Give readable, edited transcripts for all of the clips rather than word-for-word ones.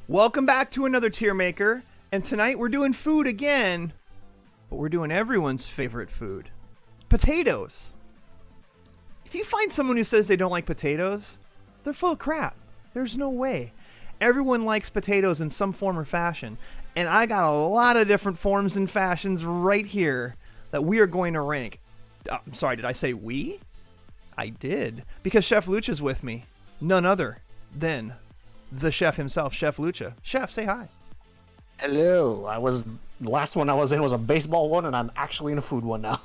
Welcome back to another tier maker, and tonight we're doing food again, but we're doing everyone's favorite food, potatoes. If you find someone who says they don't like potatoes, they're full of crap. There's no way. Everyone likes potatoes in some form or fashion, and I got a lot of different forms and fashions right here that we are going to rank. I'm sorry, did I say we? I did, because ChefLucha's with me. None other than the chef himself, ChefLucha. Chef, say hi. Hello. The last one I was in was a baseball one, and I'm actually in a food one now.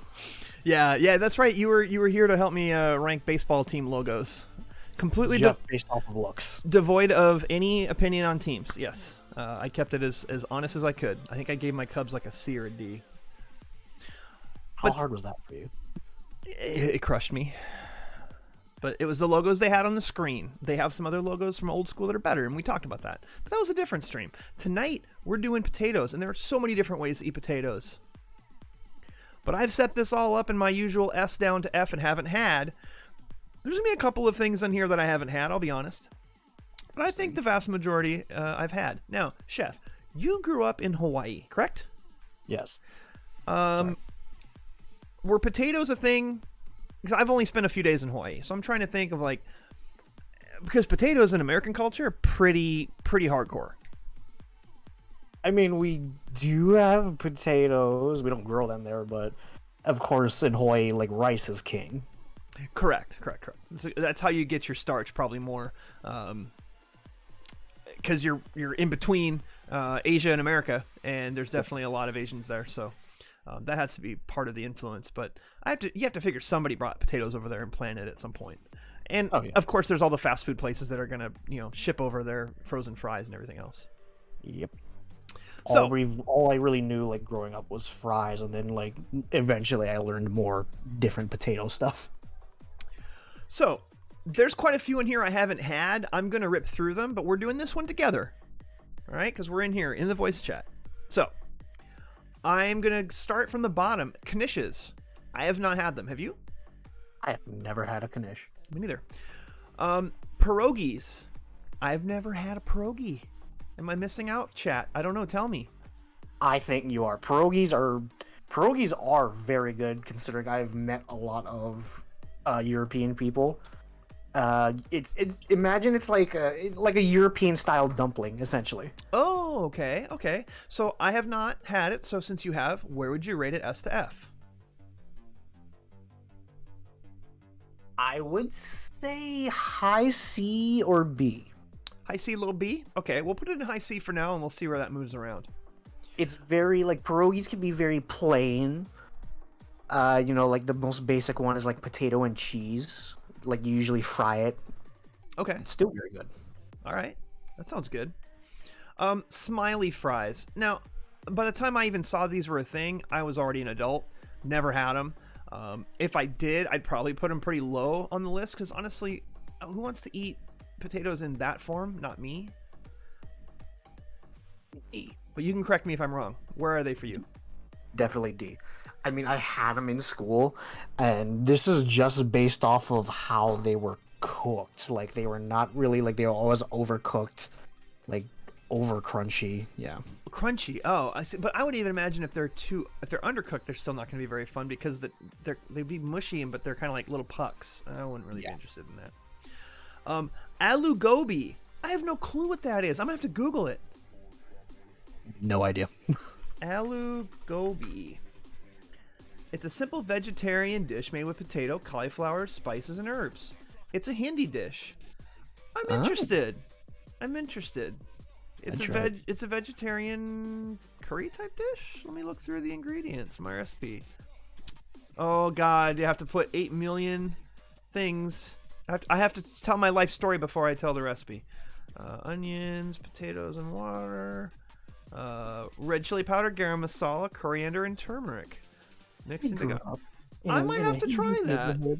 Yeah, that's right. You were here to help me rank baseball team logos. Completely just based off of looks. Devoid of any opinion on teams. Yes, I kept it as honest as I could. I think I gave my Cubs like a C or a D. How hard was that for you? It crushed me. But it was the logos they had on the screen. They have some other logos from old school that are better, and we talked about that. But that was a different stream. Tonight, we're doing potatoes, and there are so many different ways to eat potatoes. But I've set this all up in my usual S down to F and haven't had. There's going to be a couple of things on here that I haven't had, I'll be honest. But I think the vast majority I've had. Now, Chef, you grew up in Hawaii, correct? Yes. Were potatoes a thing? Because I've only spent a few days in Hawaii, so I'm trying to think of because potatoes in American culture are pretty hardcore. I mean, we do have potatoes. We don't grow them there, but of course in Hawaii, rice is king. Correct. So that's how you get your starch, probably more, because you're in between Asia and America, and there's definitely a lot of Asians there, so. That has to be part of the influence, but you have to figure somebody brought potatoes over there and planted at some point. And Of course, there's all the fast food places that are gonna, ship over their frozen fries and everything else. Yep. So all I really knew growing up was fries, and then eventually I learned more different potato stuff. So there's quite a few in here I haven't had. I'm gonna rip through them, but we're doing this one together, all right? Because we're in here in the voice chat. So. I'm going to start from the bottom. Knishes. I have not had them. Have you? I have never had a knish. Me neither. Pierogies. I've never had a pierogi. Am I missing out, chat? I don't know. Tell me. I think you are. Pierogies are very good, considering I've met a lot of European people. Imagine it's like a European style dumpling, essentially. Oh, okay. So I have not had it. So since you have, where would you rate it S to F? I would say high C or B. High C, little B? Okay, we'll put it in high C for now, and we'll see where that moves around. It's very, pierogies can be very plain. The most basic one is potato and cheese. You usually fry it. Okay. It's still very good. All right. That sounds good. Smiley fries. Now, by the time I even saw these were a thing, I was already an adult. Never had them. If I did, I'd probably put them pretty low on the list because honestly, who wants to eat potatoes in that form? Not me. D. But you can correct me if I'm wrong. Where are they for you? Definitely D. I mean, I had them in school, and this is just based off of how they were cooked. They were not really, they were always overcooked, over crunchy. Yeah. Crunchy. Oh, I see. But I would even imagine if they're undercooked, they're still not going to be very fun because they'd be mushy, but they're kind of like little pucks. I wouldn't really be interested in that. Aloo gobi. I have no clue what that is. I'm going to have to Google it. No idea. Aloo gobi. It's a simple vegetarian dish made with potato, cauliflower, spices, and herbs. It's a Hindi dish. I'm interested. It's a vegetarian curry type dish. Let me look through the ingredients. My recipe. Oh God, you have to put 8 million things. I have to tell my life story before I tell the recipe. Onions, potatoes, and water. Red chili powder, garam masala, coriander, and turmeric. Mixed in together. I might have to try that.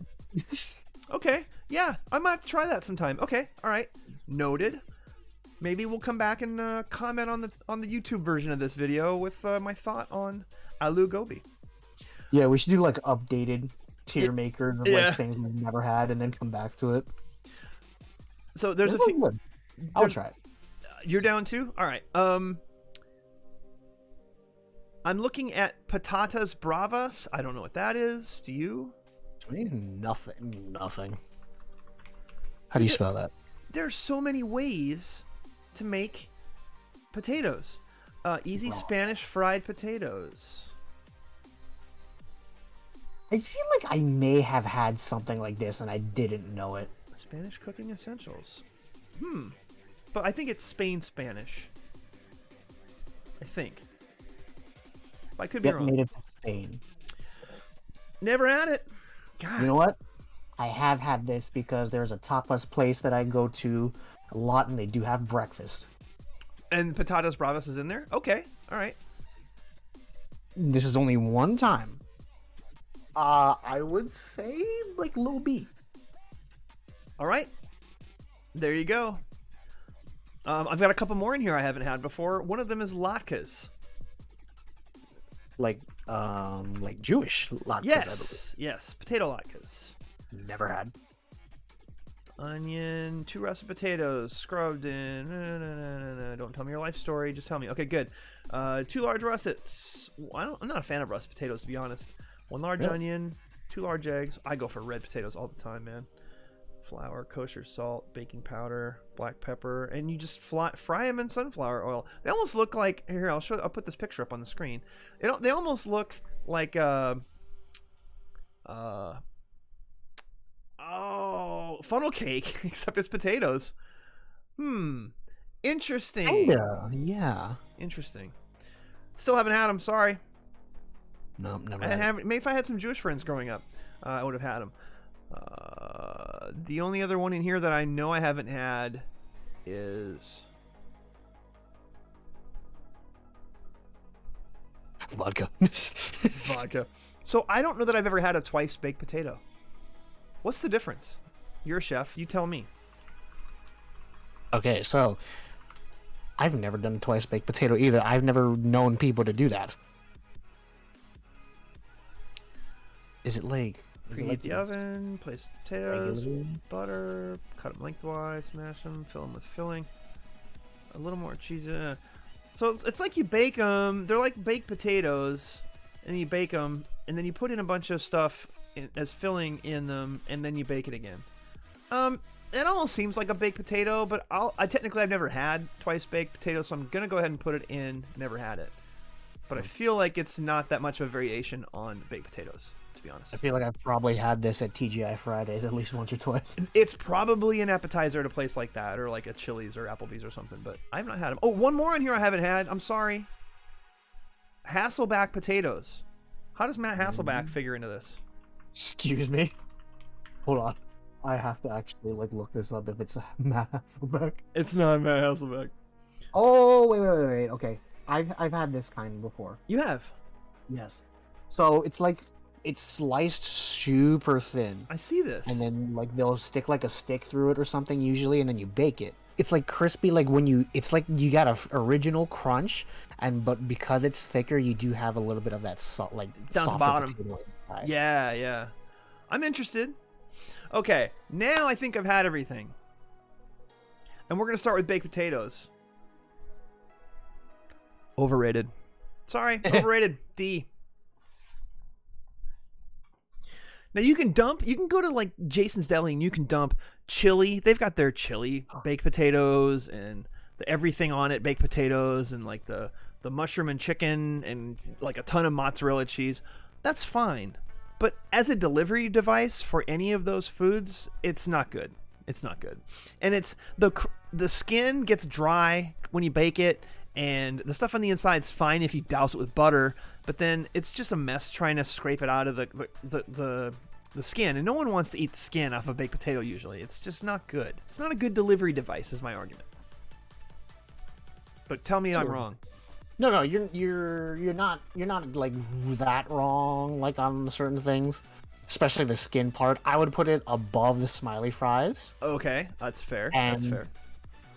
Okay, yeah, I might have to try that sometime. Okay, all right, noted. Maybe we'll come back and comment on the YouTube version of this video with my thought on aloo gobi. Yeah, we should do updated tier makers of things we've never had, and then come back to it. So there's a few. I'll try it. You're down too? All right. I'm looking at patatas bravas. I don't know what that is. Do you? Nothing. How do you spell that? There's so many ways to make potatoes. Easy Spanish fried potatoes. I feel like I may have had something like this and I didn't know it. Spanish cooking essentials. But I think it's Spain Spanish. I think. I could be wrong. Made it to Spain. Never had it. God. You know what? I have had this because there's a tapas place that I go to a lot, and they do have breakfast. And patatas bravas is in there? Okay. All right. This is only one time. I would say like low B. All right. There you go. I've got a couple more in here I haven't had before. One of them is latkes. Like Jewish latkes, yes, I believe. Yes, potato latkes. Never had. Onion, 2 russet potatoes, scrubbed in. No. Don't tell me your life story. Just tell me. Okay, good. 2 large russets. I'm not a fan of russet potatoes, to be honest. 1 large onion, 2 large eggs. I go for red potatoes all the time, man. Flour, kosher salt, baking powder, black pepper, and you just fry them in sunflower oil. They almost look like here. I'll put this picture up on the screen. They almost look like funnel cake, except it's potatoes. Interesting. Kinda, yeah. Interesting. Still haven't had them. Sorry. No, never. Maybe if I had some Jewish friends growing up, I would have had them. The only other one in here that I know I haven't had is vodka. Vodka. So I don't know that I've ever had a twice baked potato. What's the difference? You're a chef. You tell me. Okay, so I've never done twice baked potato either. I've never known people to do that. Is it like... Preheat the oven, place potatoes, butter, cut them lengthwise, smash them, fill them with filling. A little more cheese. So it's like you bake them. They're like baked potatoes, and you bake them, and then you put in a bunch of stuff as filling in them, and then you bake it again. It almost seems like a baked potato, but I've never had twice baked potatoes, so I'm gonna go ahead and put it in. Never had it, but I feel like it's not that much of a variation on baked potatoes. Be honest. I feel like I've probably had this at TGI Fridays at least once or twice. It's probably an appetizer at a place like that, or like a Chili's or Applebee's or something, but I've not had them. Oh, one more in here I haven't had. I'm sorry. Hasselback potatoes. How does Matt Hasselback figure into this? Excuse me? Hold on. I have to actually look this up if it's Matt Hasselback. It's not Matt Hasselback. Oh, wait. Okay. I've had this kind before. You have? Yes. So it's sliced super thin. I see this. And then they'll stick a stick through it or something usually, and then you bake it. It's crispy, it's like you got a original crunch, but because it's thicker, you do have a little bit of that down the bottom. Yeah. I'm interested. Okay, now I think I've had everything. And we're gonna start with baked potatoes. Overrated. Sorry, overrated. D. Now you can go to Jason's Deli and you can dump chili. They've got their chili baked potatoes and everything on it baked potatoes and the mushroom and chicken and a ton of mozzarella cheese. That's fine. But as a delivery device for any of those foods, it's not good. It's not good. And it's the skin gets dry when you bake it, and the stuff on the inside's fine if you douse it with butter. But then it's just a mess trying to scrape it out of the skin, and no one wants to eat the skin off a baked potato usually. It's just not good. It's not a good delivery device, is my argument. But tell me I'm wrong. No, you're not that wrong on certain things, especially the skin part. I would put it above the smiley fries. Okay, that's fair. And that's fair.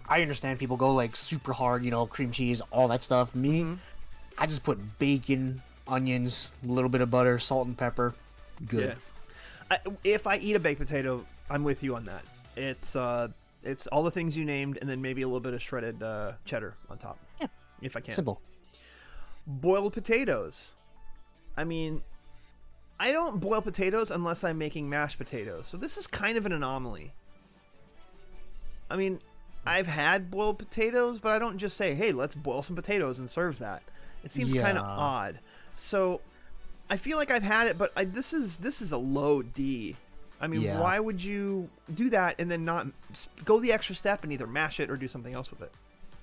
I understand people go super hard, cream cheese, all that stuff. Me, I just put bacon, onions, a little bit of butter, salt and pepper. Good. Yeah. If I eat a baked potato, I'm with you on that. It's It's all the things you named, and then maybe a little bit of shredded cheddar on top, if I can. Simple. Boiled potatoes. I mean, I don't boil potatoes unless I'm making mashed potatoes, so this is kind of an anomaly. I mean, I've had boiled potatoes, but I don't just say, hey, let's boil some potatoes and serve that. It seems kind of odd. So I feel like I've had it, but this is a low D. I mean, why would you do that and then not go the extra step and either mash it or do something else with it?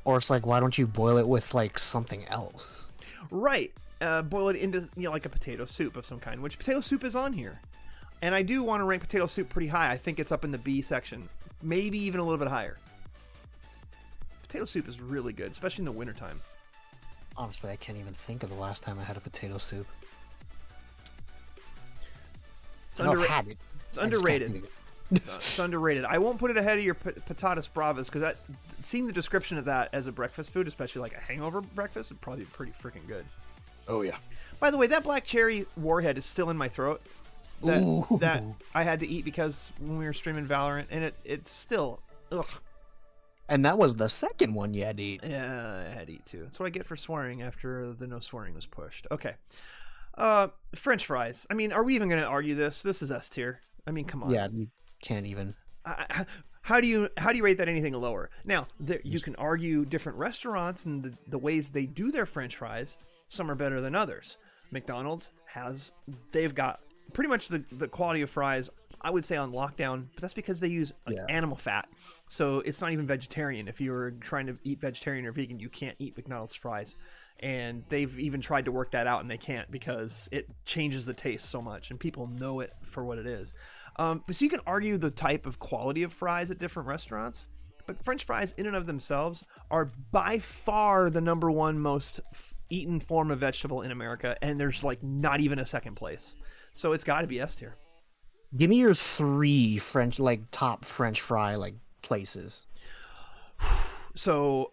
Or it's like, why don't you boil it with like something else? Right. Boil it into like a potato soup of some kind, which potato soup is on here. And I do want to rank potato soup pretty high. I think it's up in the B section, maybe even a little bit higher. Potato soup is really good, especially in the wintertime. Honestly, I can't even think of the last time I had a potato soup. I've had it. It's underrated. It's underrated. I won't put it ahead of your patatas bravas because seeing the description of that as a breakfast food, especially like a hangover breakfast, would probably be pretty freaking good. Oh yeah. By the way, that black cherry warhead is still in my throat. That I had to eat because when we were streaming Valorant, and it's still ugh. And that was the second one you had to eat. Yeah, I had to eat too. That's what I get for swearing after the no swearing was pushed. Okay. French fries. I mean, are we even going to argue this? This is S tier. I mean, come on. Yeah, you can't even. How do you rate that anything lower? Now, you can argue different restaurants and the ways they do their French fries. Some are better than others. McDonald's they've got pretty much the quality of fries, I would say, on lockdown, but that's because they use animal fat. So it's not even vegetarian. If you're trying to eat vegetarian or vegan, you can't eat McDonald's fries. And they've even tried to work that out, and they can't because it changes the taste so much, and people know it for what it is. But so you can argue the type of quality of fries at different restaurants, but French fries in and of themselves are by far the number one most eaten form of vegetable in America, and there's like not even a second place. So it's got to be S tier. Give me your 3 top French fry places. So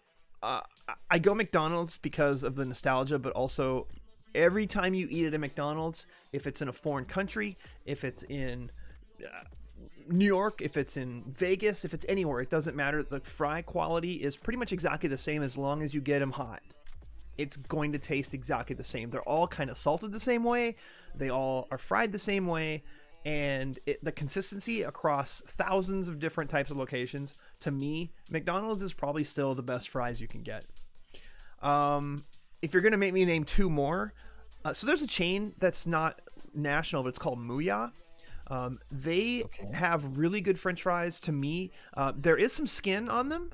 I go McDonald's because of the nostalgia, but also every time you eat at a McDonald's, if it's in a foreign country, if it's in New York, if it's in Vegas, if it's anywhere, it doesn't matter. The fry quality is pretty much exactly the same as long as you get them hot. It's going to taste exactly the same. They're all kind of salted the same way. They all are fried the same way. And the consistency across thousands of different types of locations, to me, McDonald's is probably still the best fries you can get. If you're going to make me name 2 more, so there's a chain that's not national, but it's called Muya. They have really good French fries to me. There is some skin on them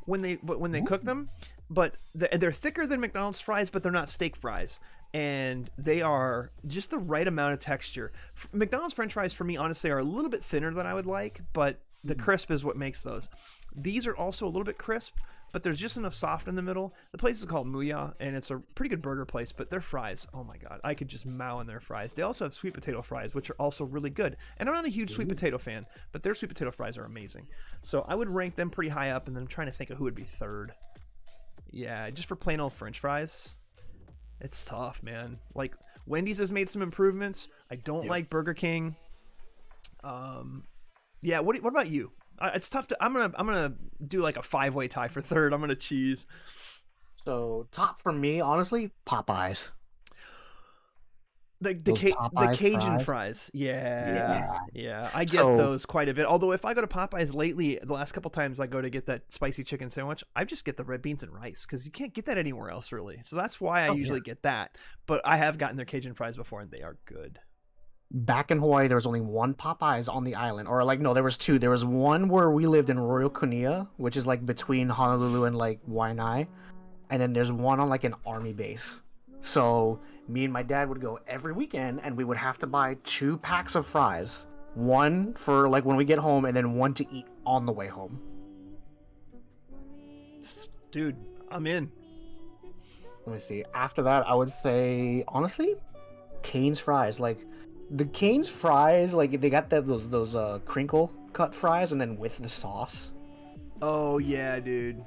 when they cook them, but they're thicker than McDonald's fries, but they're not steak fries. And they are just the right amount of texture. McDonald's French fries, for me, honestly, are a little bit thinner than I would like, but the crisp is what makes those. These are also a little bit crisp, but there's just enough soft in the middle. The place is called Muya, and it's a pretty good burger place, but their fries, oh my god, I could just mow on their fries. They also have sweet potato fries, which are also really good. And I'm not a huge sweet potato fan, but their sweet potato fries are amazing. So I would rank them pretty high up, and then I'm trying to think of who would be third. Yeah, just for plain old French fries. It's tough, man. Like, Wendy's has made some improvements. I don't like Burger King. Yeah. What about you? It's tough to. I'm gonna do like a 5-way tie for third. I'm gonna cheese. So top for me, honestly, Popeyes. The Cajun fries. Yeah. I get those quite a bit. Although if I go to Popeyes lately, the last couple times I go to get that spicy chicken sandwich, I just get the red beans and rice because you can't get that anywhere else really. So that's why I usually get that. But I have gotten their Cajun fries before, and they are good. Back in Hawaii, there was only one Popeyes on the island, or no, there was 2. There was one where we lived in Royal Kunia, which is between Honolulu and Waianae, and then there's one on an army base. So me and my dad would go every weekend, and we would have to buy 2 packs of fries. One for when we get home, and then one to eat on the way home. Dude, I'm in. Let me see. After that, I would say, honestly, Cane's fries. The Cane's fries, they got those crinkle cut fries, and then with the sauce. Oh, yeah, dude.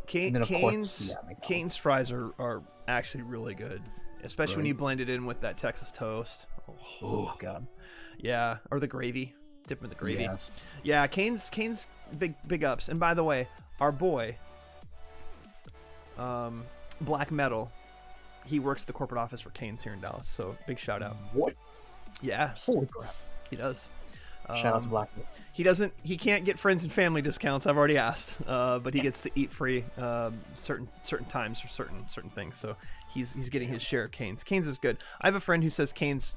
Cane's fries are actually really good, especially when you blend it in with that Texas toast. Oh god. Yeah, or the gravy. Dip 'em in the gravy. Yes. Yeah, Cane's big ups. And by the way, our boy, Black Metal, he works the corporate office for Cane's here in Dallas. So big shout out. What? Yeah, Holy crap! he does. Shout out to Black. He can't get friends and family discounts. I've already asked, but he gets to eat free certain times for certain things. So he's getting his share of Cane's. Cane's is good. I have a friend who says Cane's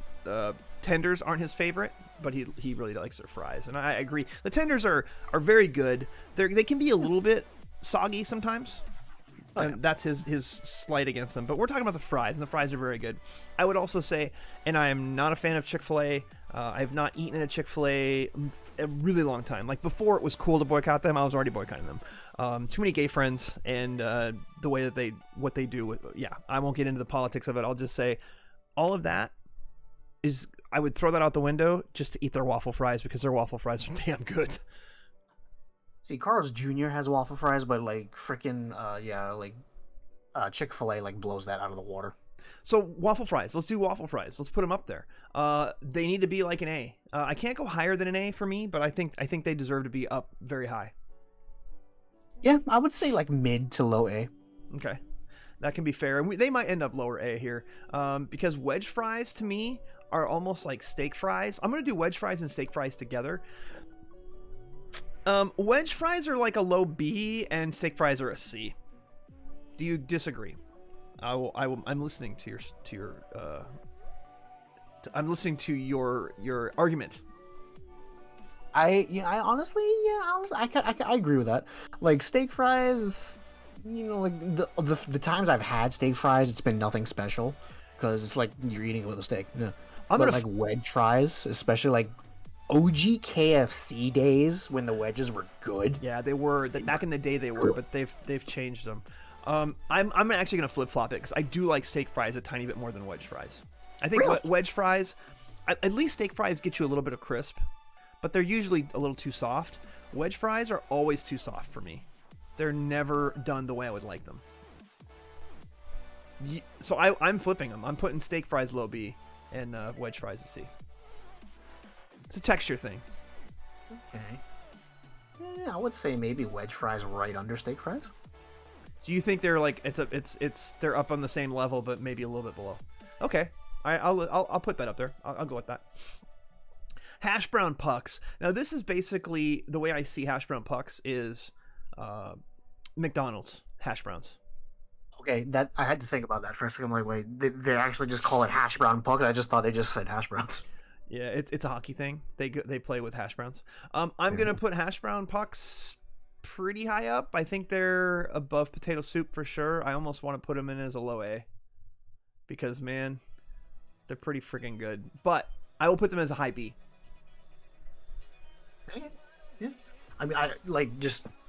tenders aren't his favorite, but he really likes their fries, and I agree. The tenders are very good. They can be a little bit soggy sometimes. And that's his slight against them. But we're talking about the fries, and the fries are very good. I would also say, and I am not a fan of Chick-fil-A. I have not eaten at a Chick-fil-A a really long time. Like, before it was cool to boycott them, I was already boycotting them. Too many gay friends, and the way that what they do. I won't get into the politics of it. I'll just say all of that is, I would throw that out the window just to eat their waffle fries, because their waffle fries are damn good. See, Carl's Jr. has waffle fries, but like freaking Chick-fil-A like blows that out of the water. So waffle fries, let's do waffle fries. Let's put them up there. They need to be like an A. I can't go higher than an A for me, but I think they deserve to be up very high. Yeah, I would say like mid to low A. Okay, that can be fair. And they might end up lower A here, because wedge fries to me are almost like steak fries. I'm gonna do wedge fries and steak fries together. Wedge fries are like a low B, and steak fries are a C. Do you disagree? I'm listening to your I'm listening to your argument. I agree with that. Like steak fries, like the times I've had steak fries, it's been nothing special, because it's like you're eating it with a steak. Yeah. Like wedge fries, especially like OG KFC days when the wedges were good. Yeah, they were. Back in the day they were, but they've changed them. I'm actually gonna flip flop it, because I do like steak fries a tiny bit more than wedge fries. I think wedge fries, at least steak fries get you a little bit of crisp, but they're usually a little too soft. Wedge fries are always too soft for me. They're never done the way I would like them. So I'm flipping them. I'm putting steak fries low B and wedge fries a C. It's a texture thing. Okay. Yeah, I would say maybe wedge fries right under steak fries. Do you think they're like they're up on the same level, but maybe a little bit below? Okay, I'll put that up there. I'll go with that. Hash brown pucks. Now this is basically the way I see hash brown pucks is McDonald's hash browns. Okay, that I had to think about that for a second. I'm like, wait, they actually just call it hash brown puck? I just thought they just said hash browns. Yeah, it's a hockey thing. They play with hash browns. I'm gonna put hash brown pucks pretty high up. I think they're above potato soup for sure. I almost want to put them in as a low A, because man, they're pretty freaking good. But I will put them as a high B. Yeah. I mean,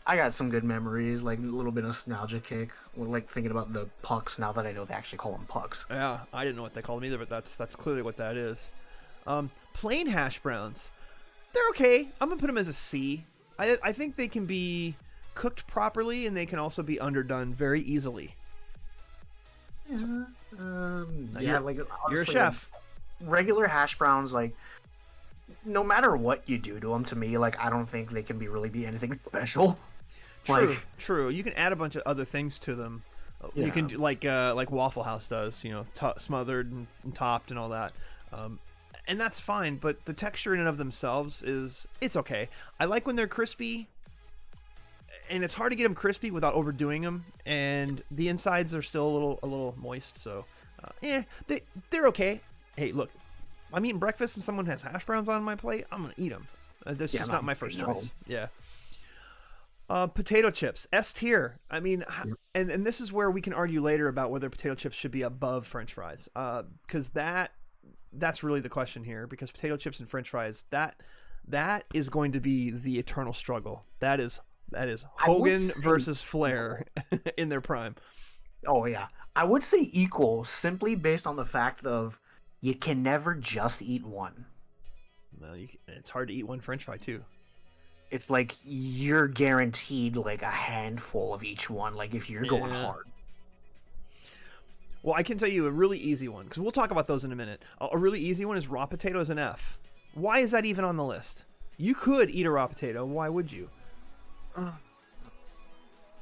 I got some good memories, like a little bit of nostalgia kick, like thinking about the pucks now that I know they actually call them pucks. Yeah, I didn't know what they called them either, but that's clearly what that is. Plain hash browns, they're okay. I'm gonna put them as a C. I think they can be cooked properly, and they can also be underdone very easily. Yeah, You're a honestly, chef. Like, regular hash browns, like no matter what you do to them, to me, like I don't think they can really be anything special. True. You can add a bunch of other things to them. Yeah. You can do like Waffle House does, smothered and topped and all that. And that's fine, but the texture in and of themselves it's okay. I like when they're crispy, and it's hard to get them crispy without overdoing them, and the insides are still a little moist, so they're okay. Hey, look, I'm eating breakfast and someone has hash browns on my plate, I'm gonna eat them. That's just not my first choice. Yeah. Potato chips, S tier. I mean, and this is where we can argue later about whether potato chips should be above French fries, because that's really the question here, because potato chips and French fries, that is going to be the eternal struggle. That is Hogan versus Flair in their prime. Oh yeah, I would say equal, simply based on the fact of you can never just eat one. Well, it's hard to eat one French fry too. It's like you're guaranteed like a handful of each one, like if you're going hard. Well, I can tell you a really easy one, because we'll talk about those in a minute. A really easy one is raw potatoes and F. Why is that even on the list? You could eat a raw potato. Why would you?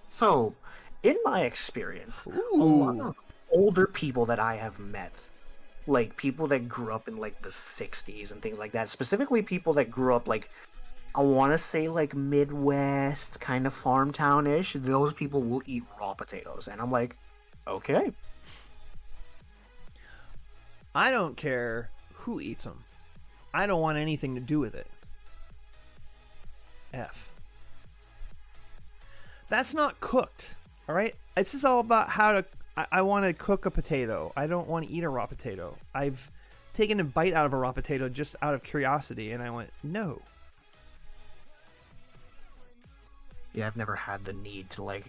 So, in my experience, a lot Ooh. of older people that I have met, like people that grew up in like the 60s and things like that, specifically people that grew up like, I want to say like Midwest, kind of farm town-ish, those people will eat raw potatoes. And I'm like, okay. I don't care who eats them. I don't want anything to do with it. F. That's not cooked. All right? It's just all about how to... I want to cook a potato. I don't want to eat a raw potato. I've taken a bite out of a raw potato just out of curiosity, and I went, no. Yeah, I've never had the need to like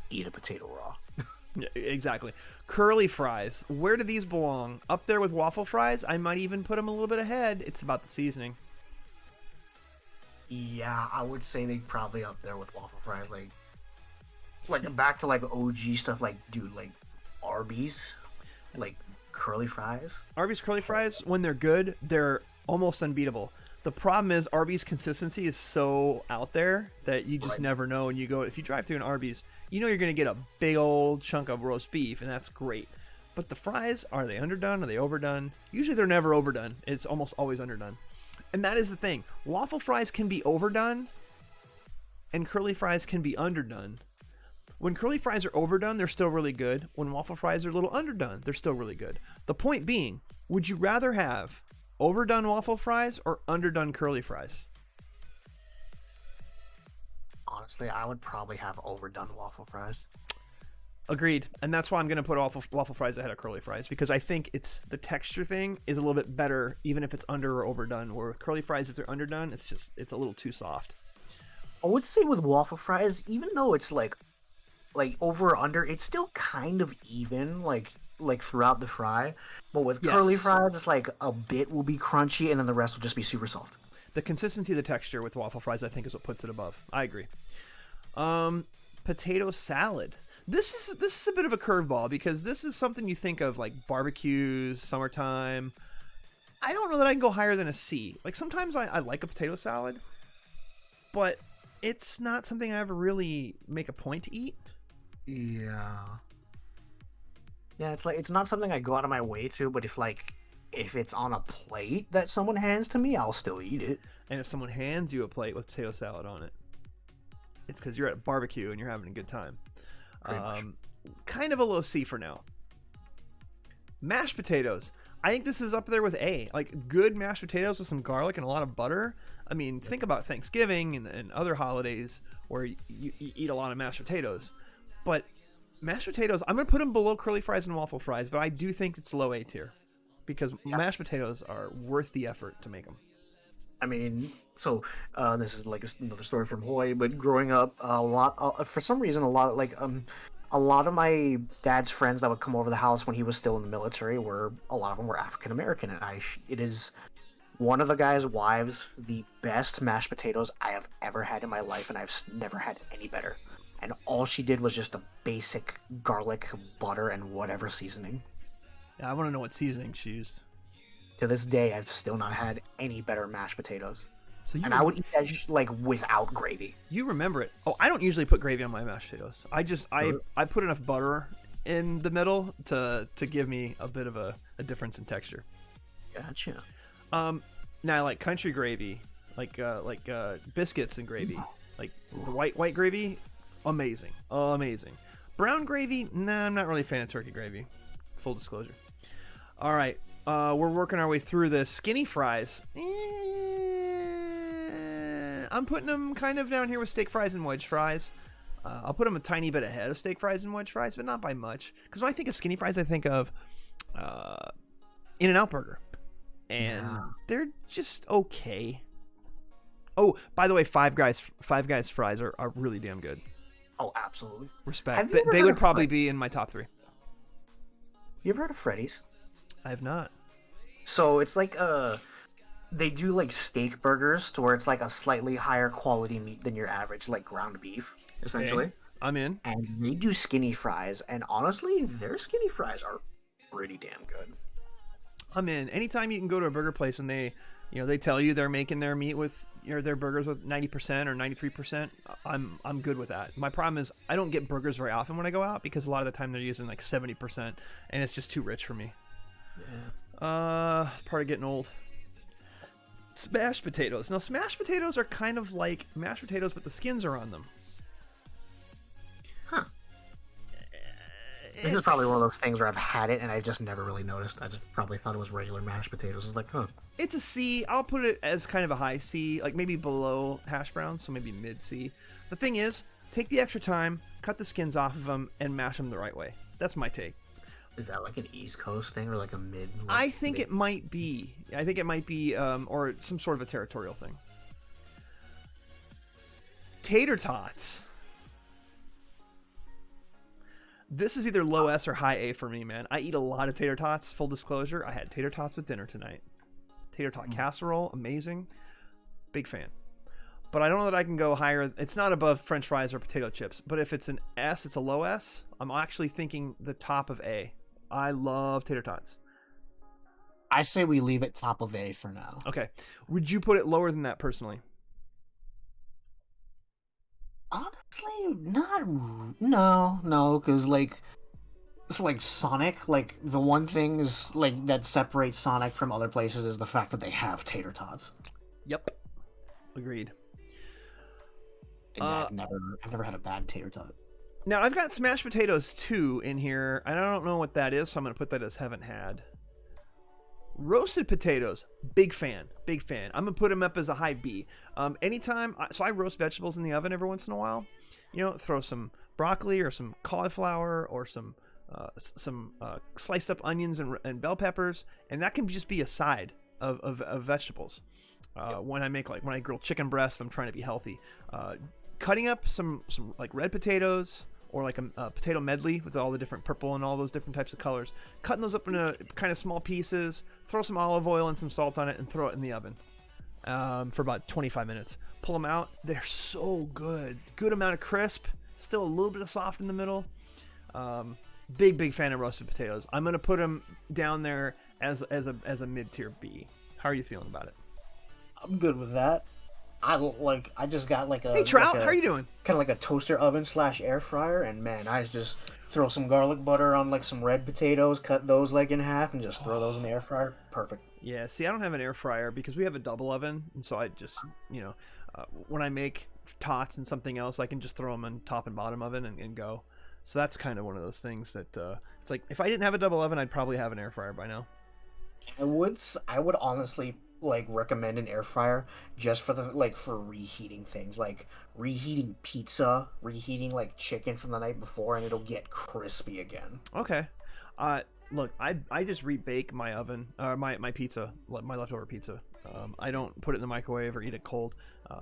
eat a potato raw. Yeah, exactly. Curly fries. Where do these belong? Up there with waffle fries? I might even put them a little bit ahead. It's about the seasoning. Yeah, I would say they probably up there with waffle fries. Like back to like OG stuff. Like, dude, like Arby's, like curly fries. Arby's curly fries, when they're good, they're almost unbeatable. The problem is Arby's consistency is so out there that you just never know. And you go, if you drive through an Arby's, you know you're going to get a big old chunk of roast beef, and that's great. But the fries, are they underdone? Are they overdone? Usually they're never overdone. It's almost always underdone. And that is the thing. Waffle fries can be overdone, and curly fries can be underdone. When curly fries are overdone, they're still really good. When waffle fries are a little underdone, they're still really good. The point being, would you rather have overdone waffle fries or underdone curly fries? Honestly, I would probably have overdone waffle fries. Agreed. And that's why I'm going to put waffle fries ahead of curly fries, because I think it's the texture thing is a little bit better, even if it's under or overdone. Where with curly fries, if they're underdone, it's a little too soft. I would say with waffle fries, even though it's like over or under, it's still kind of even, like throughout the fry. But with curly fries, it's like a bit will be crunchy and then the rest will just be super soft. The consistency of the texture with waffle fries, I think, is what puts it above. I agree. Potato salad. This is a bit of a curveball, because this is something you think of like barbecues, summertime. I don't know that I can go higher than a C. Like sometimes I like a potato salad, but it's not something I ever really make a point to eat. Yeah. Yeah, it's like it's not something I go out of my way to, but if it's on a plate that someone hands to me, I'll still eat it. And if someone hands you a plate with potato salad on it, it's because you're at a barbecue and you're having a good time. Kind of a low C for now. Mashed potatoes. I think this is up there with A. Like good mashed potatoes with some garlic and a lot of butter. I mean, think about Thanksgiving and other holidays where you eat a lot of mashed potatoes. But mashed potatoes, I'm going to put them below curly fries and waffle fries, but I do think it's low A tier, because mashed potatoes are worth the effort to make them. I mean, so this is like another story from Hawaii, but growing up, for some reason, a lot of my dad's friends that would come over the house when he was still in the military a lot of them were African American, and it is one of the guy's wives the best mashed potatoes I have ever had in my life, and I've never had any better. And all she did was just a basic garlic, butter, and whatever seasoning. Yeah, I want to know what seasoning she used. To this day, I've still not had any better mashed potatoes. So I would eat that like without gravy. You remember it. Oh, I don't usually put gravy on my mashed potatoes. I put enough butter in the middle to give me a bit of a difference in texture. Gotcha. Now I like country gravy, like biscuits and gravy, like the white gravy. Amazing. Brown gravy? Nah, I'm not really a fan of turkey gravy. Full disclosure. All right. We're working our way through this. Skinny fries. I'm putting them kind of down here with steak fries and wedge fries. I'll put them a tiny bit ahead of steak fries and wedge fries, but not by much. Because when I think of skinny fries, I think of In-N-Out Burger. And they're just okay. Oh, by the way, Five Guys fries are really damn good. Oh, absolutely. Respect. They would probably be in my top 3. You ever heard of Freddy's? I have not. So it's like they do like steak burgers to where it's like a slightly higher quality meat than your average like ground beef, essentially. Okay. I'm in. And they do skinny fries, and honestly, their skinny fries are pretty damn good. I'm in. Anytime you can go to a burger place and they tell you they're making their meat with their burgers with 90% or 93%, I'm good with that. My problem is I don't get burgers very often when I go out because a lot of the time they're using like 70%, and it's just too rich for me. Yeah. Part of getting old. Smashed potatoes. Now, smashed potatoes are kind of like mashed potatoes, but the skins are on them. Huh. This is probably one of those things where I've had it and I just never really noticed. I just probably thought it was regular mashed potatoes. It's like, huh. It's a C. I'll put it as kind of a high C, like maybe below hash browns, so maybe mid C. The thing is, take the extra time, cut the skins off of them, and mash them the right way. That's my take. Is that like an East Coast thing or like a mid? I think it might be. I think it might be, or some sort of a territorial thing. Tater tots. This is either low S or high A for me, man. I eat a lot of tater tots. Full disclosure, I had tater tots with dinner tonight. Tater tot casserole, amazing. Big fan. But I don't know that I can go higher. It's not above French fries or potato chips. But if it's an S, it's a low S. I'm actually thinking the top of A. I love tater tots. I say we leave it top of A for now. Okay. Would you put it lower than that personally? Honestly, no, because like it's like Sonic. Like the one thing is like that separates Sonic from other places is the fact that they have tater tots. Yep. Agreed. And I've never had a bad tater tot. Now I've got smashed potatoes too in here, and I don't know what that is, so I'm gonna put that as haven't had. Roasted potatoes, big fan. I'm gonna put them up as a high B. Anytime, so I roast vegetables in the oven every once in a while. You know, throw some broccoli or some cauliflower or some sliced up onions and bell peppers, and that can just be a side of vegetables. When I grill chicken breast, if I'm trying to be healthy, cutting up some like red potatoes. Or like a potato medley with all the different purple and all those different types of colors. Cutting those up into kind of small pieces, throw some olive oil and some salt on it, and throw it in the oven for about 25 minutes. Pull them out. They're so good. Good amount of crisp. Still a little bit of soft in the middle. Big fan of roasted potatoes. I'm going to put them down there as a mid-tier B. How are you feeling about it? I'm good with that. I just got like a... Hey, Trout, how are you doing? Kind of like a toaster oven / air fryer, and man, I just throw some garlic butter on like some red potatoes, cut those like in half, and just throw those in the air fryer. Perfect. Yeah, see, I don't have an air fryer because we have a double oven, and so I just, when I make tots and something else, I can just throw them on top and bottom oven and go. So that's kind of one of those things that it's like if I didn't have a double oven, I'd probably have an air fryer by now. I would honestly like recommend an air fryer just for for reheating things, like reheating pizza, reheating like chicken from the night before, and it'll get crispy again. Okay. Look, I just rebake my oven, my pizza, my leftover pizza. I don't put it in the microwave or eat it cold,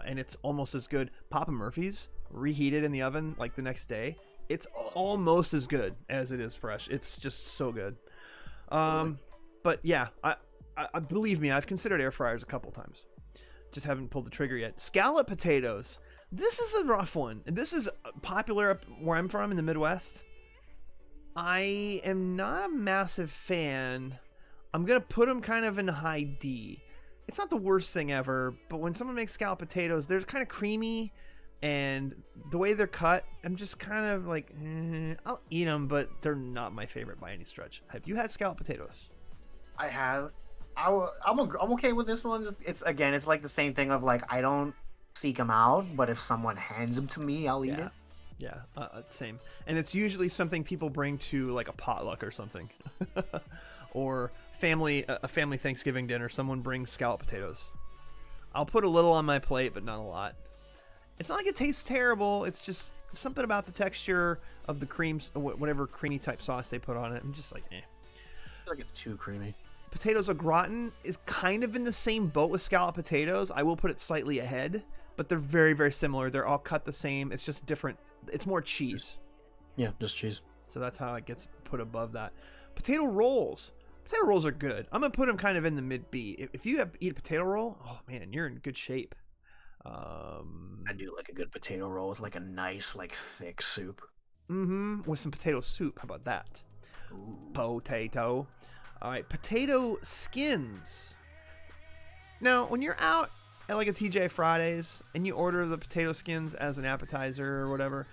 and it's almost as good. Papa Murphy's, reheated in the oven like the next day, it's almost as good as it is fresh. It's just so good. But yeah, I believe me, I've considered air fryers a couple times. Just haven't pulled the trigger yet. Scallop potatoes. This is a rough one. This is popular up where I'm from in the Midwest. I am not a massive fan. I'm going to put them kind of in high D. It's not the worst thing ever, but when someone makes scallop potatoes, they're kind of creamy, and the way they're cut, I'm just kind of like, I'll eat them, but they're not my favorite by any stretch. Have you had scallop potatoes? I have. I'm okay with this one. It's like the same thing of like I don't seek them out, but if someone hands them to me, I'll eat it. Yeah, same. And it's usually something people bring to like a potluck or something, or a family Thanksgiving dinner. Someone brings scallop potatoes. I'll put a little on my plate, but not a lot. It's not like it tastes terrible. It's just something about the texture of the creams, whatever creamy type sauce they put on it. I'm just like, eh. I feel like it's too creamy. Potatoes au gratin is kind of in the same boat with scallop potatoes. I will put it slightly ahead, but they're very, very similar. They're all cut the same. It's just different. It's more cheese. Yeah, just cheese. So that's how it gets put above that. Potato rolls. Potato rolls are good. I'm going to put them kind of in the mid B. If you eat a potato roll, oh man, you're in good shape. I do like a good potato roll with like a nice, like thick soup. With some potato soup. How about that? Ooh. Potato. All right, potato skins. Now, when you're out at like a TJ Fridays and you order the potato skins as an appetizer or whatever,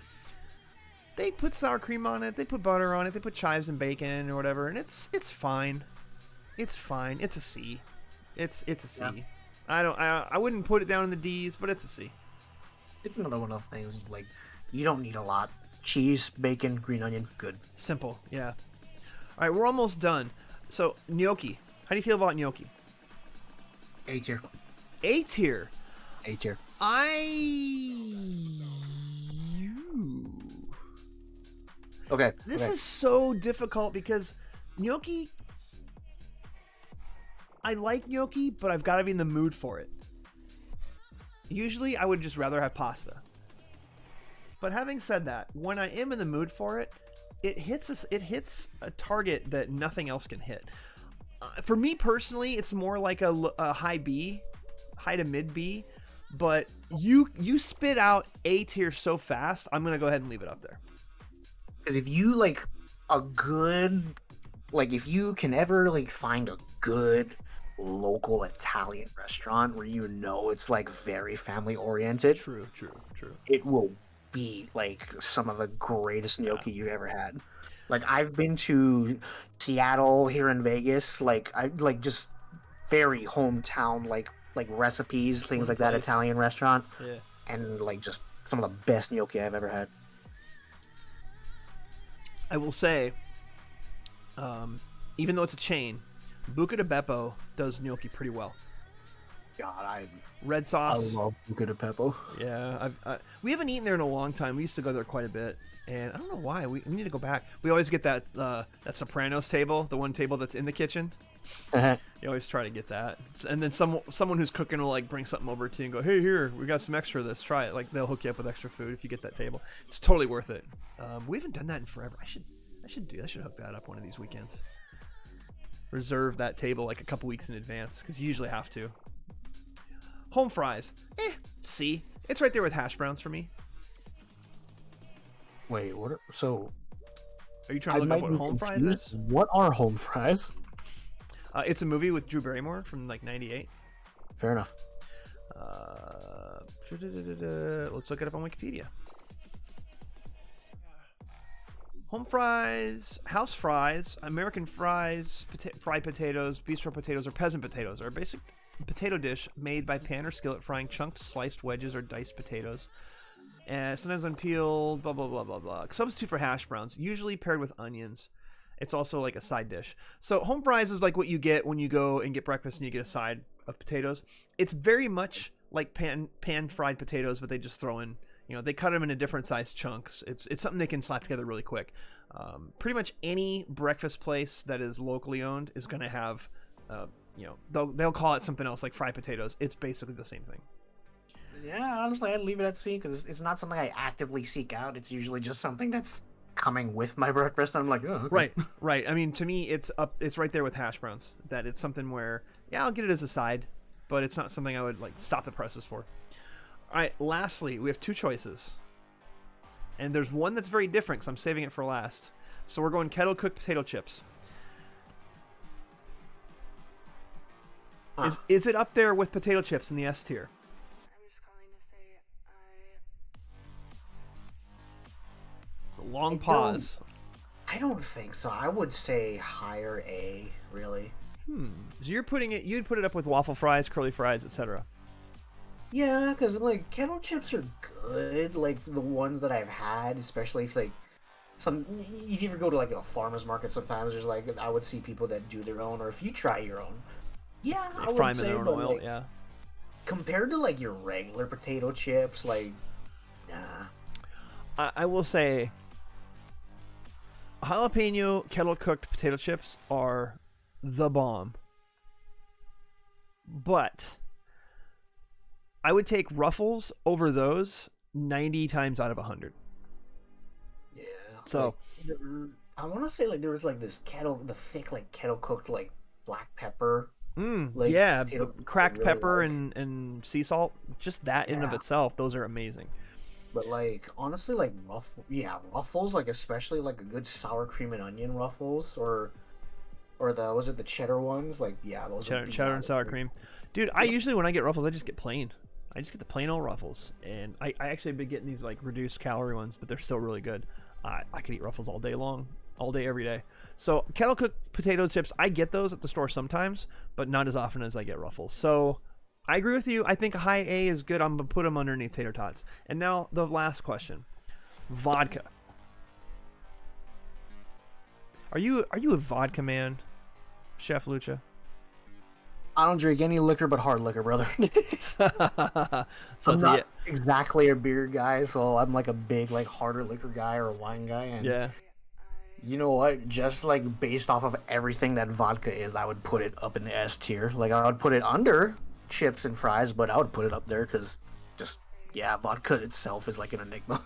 they put sour cream on it, they put butter on it, they put chives and bacon or whatever, and it's fine. It's fine. It's a C. It's a C. Yeah. I wouldn't put it down in the D's, but it's a C. It's another one of those things like you don't need a lot. Cheese, bacon, green onion, good. Simple, yeah. All right, we're almost done. So gnocchi. How do you feel about gnocchi? A tier. A tier. A tier. Okay. This is so difficult because gnocchi. I like gnocchi, but I've got to be in the mood for it. Usually, I would just rather have pasta. But having said that, when I am in the mood for it, it hits a target that nothing else can hit. For me personally, it's more like a high B, high to mid B. But you spit out A tier so fast, I'm gonna go ahead and leave it up there. Because if you like a good, like if you can ever like find a good local Italian restaurant where you know it's like very family oriented, true, it will be like some of the greatest gnocchi you've ever had. Like I've been to Seattle, here in Vegas, like I like just very hometown like recipes, things like that, Italian restaurant, and like just some of the best gnocchi I've ever had. I will say, even though it's a chain, Buca di Beppo does gnocchi pretty well. God, red sauce. I love Buca di Beppo. Yeah, we haven't eaten there in a long time. We used to go there quite a bit, and I don't know why. We need to go back. We always get that Sopranos table, the one table that's in the kitchen. You always try to get that, and then someone who's cooking will like bring something over to you and go, "Hey, here, we got some extra of this. Try it." Like they'll hook you up with extra food if you get that table. It's totally worth it. We haven't done that in forever. I should hook that up one of these weekends. Reserve that table like a couple weeks in advance because you usually have to. Home fries, C. It's right there with hash browns for me. Wait, what? Are you trying to look up what home fries is? What are home fries? It's a movie with Drew Barrymore from like '98. Fair enough. Let's look it up on Wikipedia. Home fries, house fries, American fries, fried potatoes, bistro potatoes, or peasant potatoes are a basic potato dish made by pan or skillet frying chunked, sliced wedges or diced potatoes. And sometimes unpeeled, blah, blah, blah, blah, blah. Substitute for hash browns, usually paired with onions. It's also like a side dish. So home fries is like what you get when you go and get breakfast and you get a side of potatoes. It's very much like pan fried potatoes, but they just throw in, they cut them into different size chunks. It's something they can slap together really quick. Pretty much any breakfast place that is locally owned is going to have, they'll call it something else like fried potatoes. It's basically the same thing. Yeah, honestly, I'd leave it at C because it's not something I actively seek out. It's usually just something that's coming with my breakfast. I'm like, oh, okay. Right. I mean, to me, it's right there with hash browns. That it's something where, I'll get it as a side, but it's not something I would like stop the presses for. All right. Lastly, we have two choices, and there's one that's very different because I'm saving it for last. So we're going kettle cooked potato chips. Is it up there with potato chips in the S tier? Long pause. I don't think so. I would say higher A, really. So you'd put it up with waffle fries, curly fries, etc. Yeah, because like kettle chips are good. Like the ones that I've had, especially if if you ever go to like a farmer's market, sometimes there's like I would see people that do their own, or if you try your own. Yeah, I fry would them say, in their own oil. Yeah. Compared to like your regular potato chips, like, nah. I will say. Jalapeno kettle cooked potato chips are the bomb. But I would take Ruffles over those 90 times out of 100. Yeah. So I want to say like there was like this the thick like kettle cooked like black pepper. Like, cracked really pepper and sea salt. Just that in and of itself, those are amazing. But like honestly, like Ruffles, like especially like a good sour cream and onion Ruffles, or Or was it the cheddar ones? Like, yeah, those are Cheddar and sour cream. Dude, I usually, when I get Ruffles, I just get plain. I just get the plain old Ruffles. And I actually have been getting these, like, reduced calorie ones, but they're still really good. I could eat Ruffles all day long. All day, every day. So, kettle cooked potato chips, I get those at the store sometimes, but not as often as I get Ruffles. So, I agree with you. I think a high A is good. I'm going to put them underneath tater tots. And now, the last question. Vodka. Are you a vodka man, ChefLucha? I don't drink any liquor but hard liquor, brother. So I'm not exactly a beer guy, so I'm like a big like harder liquor guy or a wine guy. And yeah. you know what? Just like based off of everything that vodka is, I would put it up in the S tier. Like I would put it under chips and fries, but I would put it up there because just vodka itself is like an enigma.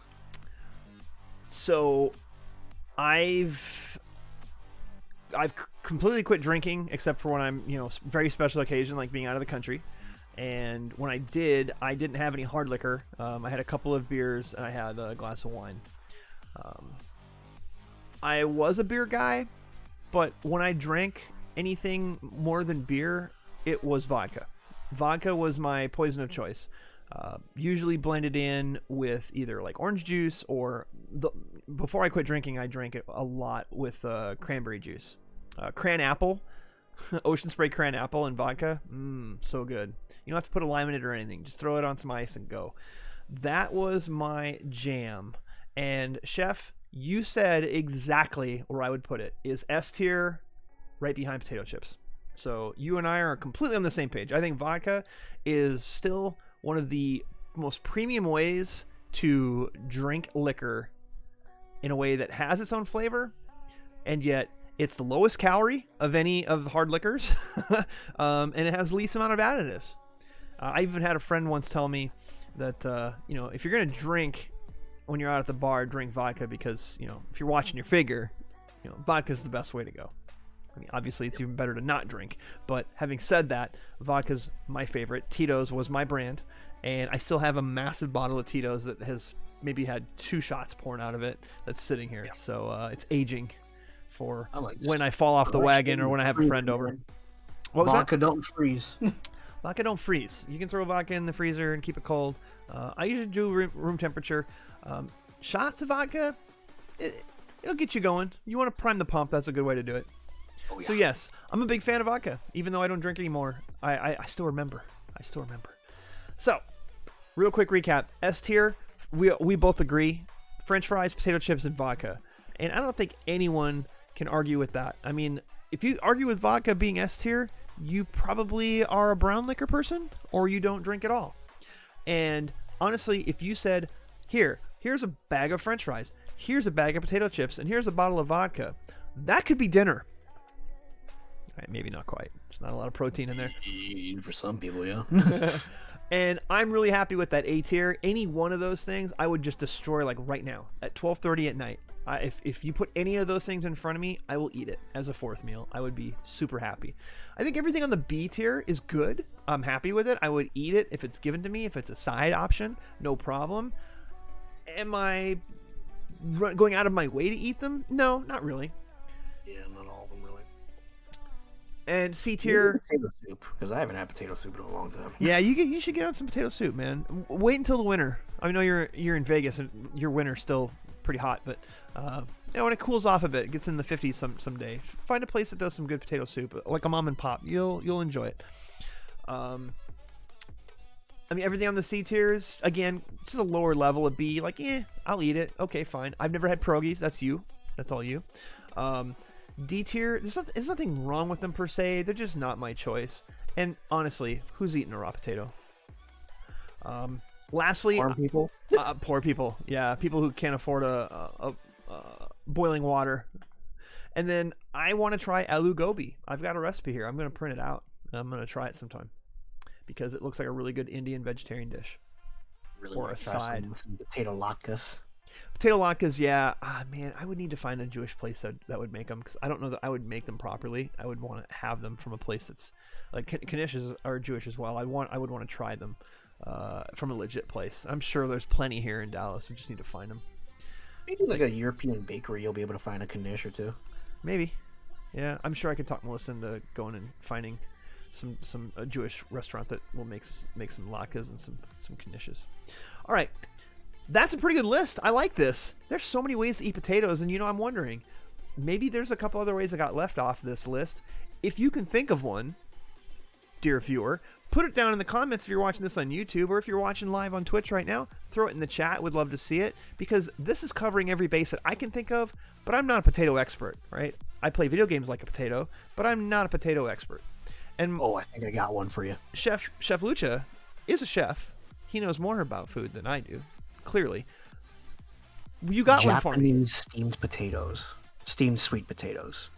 So, I've completely quit drinking except for when I'm, very special occasion like being out of the country. And when I did, I didn't have any hard liquor. I had a couple of beers and I had a glass of wine. I was a beer guy, but when I drank anything more than beer, it was vodka. Vodka was my poison of choice. Usually blended in with either like orange juice or before I quit drinking, I drank it a lot with cranberry juice. Cran apple, ocean spray cran apple and vodka. So good. You don't have to put a lime in it or anything. Just throw it on some ice and go. That was my jam. And Chef, you said exactly where I would put it. Is S tier right behind potato chips. So you and I are completely on the same page. I think vodka is still one of the most premium ways to drink liquor in a way that has its own flavor, and yet it's the lowest calorie of any of the hard liquors, and it has the least amount of additives. I even had a friend once tell me that, if you're going to drink when you're out at the bar, drink vodka because, if you're watching your figure, vodka is the best way to go. I mean, obviously, it's even better to not drink. But having said that, vodka's my favorite. Tito's was my brand. And I still have a massive bottle of Tito's that has maybe had 2 shots poured out of it that's sitting here. Yeah. So it's aging for when I fall off the wagon or when I have a friend over. What was vodka that? Don't freeze. Vodka don't freeze. You can throw vodka in the freezer and keep it cold. I usually do room temperature. Shots of vodka, it'll get you going. You want to prime the pump. That's a good way to do it. Oh, yeah. So yes, I'm a big fan of vodka, even though I don't drink anymore. I still remember. So, real quick recap. S tier, we both agree. French fries, potato chips, and vodka. And I don't think anyone can argue with that. I mean, if you argue with vodka being S tier, you probably are a brown liquor person, or you don't drink at all. And honestly, if you said, here's a bag of French fries, here's a bag of potato chips, and here's a bottle of vodka, that could be dinner. Right, maybe not quite. There's not a lot of protein in there. For some people, yeah. And I'm really happy with that A tier. Any one of those things, I would just destroy like right now at 12:30 at night. If you put any of those things in front of me, I will eat it as a 4th meal. I would be super happy. I think everything on the B tier is good. I'm happy with it. I would eat it if it's given to me. If it's a side option, no problem. Am I going out of my way to eat them? No, not really. Yeah, not all of them really. And C tier, potato soup, because I haven't had potato soup in a long time. Yeah, you should get on some potato soup, man. Wait until the winter. I know you're in Vegas and your winter's still pretty hot, but when it cools off a bit, it gets in the 50s someday. Find a place that does some good potato soup, like a mom and pop. You'll enjoy it. I mean, everything on the C tiers, again, just a lower level of B. Like, I'll eat it. Okay, fine. I've never had pierogies. That's you. That's all you. D tier, there's nothing wrong with them per se. They're just not my choice. And honestly, who's eating a raw potato? Lastly, poor people. Poor people. Yeah, people who can't afford a boiling water. And then I want to try aloo gobi. I've got a recipe here. I'm going to print it out. I'm going to try it sometime because it looks like a really good Indian vegetarian dish. Really or a side. Some potato latkes. Potato latkes, yeah. Man, I would need to find a Jewish place that would make them because I don't know that I would make them properly. I would want to have them from a place that's like Knishes are Jewish as well. I would want to try them from a legit place. I'm sure there's plenty here in Dallas. We just need to find them. Maybe like a European bakery, you'll be able to find a Knish or two. Maybe. Yeah, I'm sure I could talk Melissa into going and finding a Jewish restaurant that will make some latkes and some knishes. All right, that's a pretty good list. I like this. There's so many ways to eat potatoes, and I'm wondering, maybe there's a couple other ways that got left off this list. If you can think of one, dear viewer, put it down in the comments if you're watching this on YouTube, or if you're watching live on Twitch right now, throw it in the chat. Would love to see it, because this is covering every base that I can think of, but I'm not a potato expert, right? I play video games like a potato, but I'm not a potato expert. And I think I got one for you. Chef Lucha is a chef. He knows more about food than I do, clearly. You got one for me. Japanese steamed potatoes. Steamed sweet potatoes.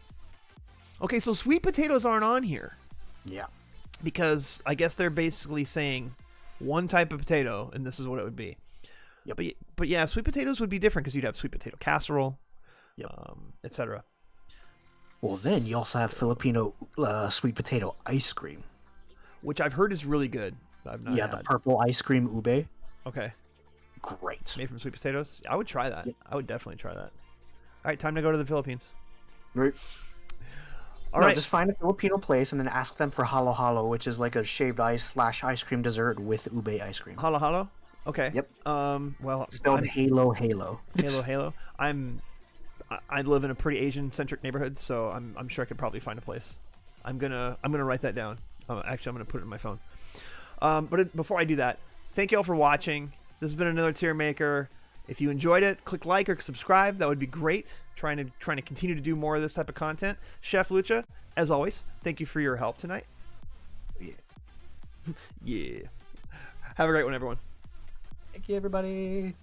Okay, so sweet potatoes aren't on here. Yeah. Because I guess they're basically saying one type of potato, and this is what it would be. Yep. But yeah, sweet potatoes would be different because you'd have sweet potato casserole, yep. Etc. Well, then you also have Filipino sweet potato ice cream, which I've heard is really good. I've not had. The purple ice cream ube. Okay. Great. Made from sweet potatoes. I would try that. Yep. I would definitely try that. All right, time to go to the Philippines. Right. All right. Just find a Filipino place and then ask them for halo halo, which is like a shaved ice / ice cream dessert with ube ice cream. Halo halo. Okay. Yep. Well, spelled halo. Halo. I live in a pretty Asian-centric neighborhood, so I'm sure I could probably find a place. I'm gonna write that down. Actually, I'm gonna put it in my phone. But before I do that, thank you all for watching. This has been another Tier Maker. If you enjoyed it, click like or subscribe. That would be great. Trying to continue to do more of this type of content. Chef Lucha, as always, thank you for your help tonight. Yeah. Yeah. Have a great one, everyone. Thank you, everybody.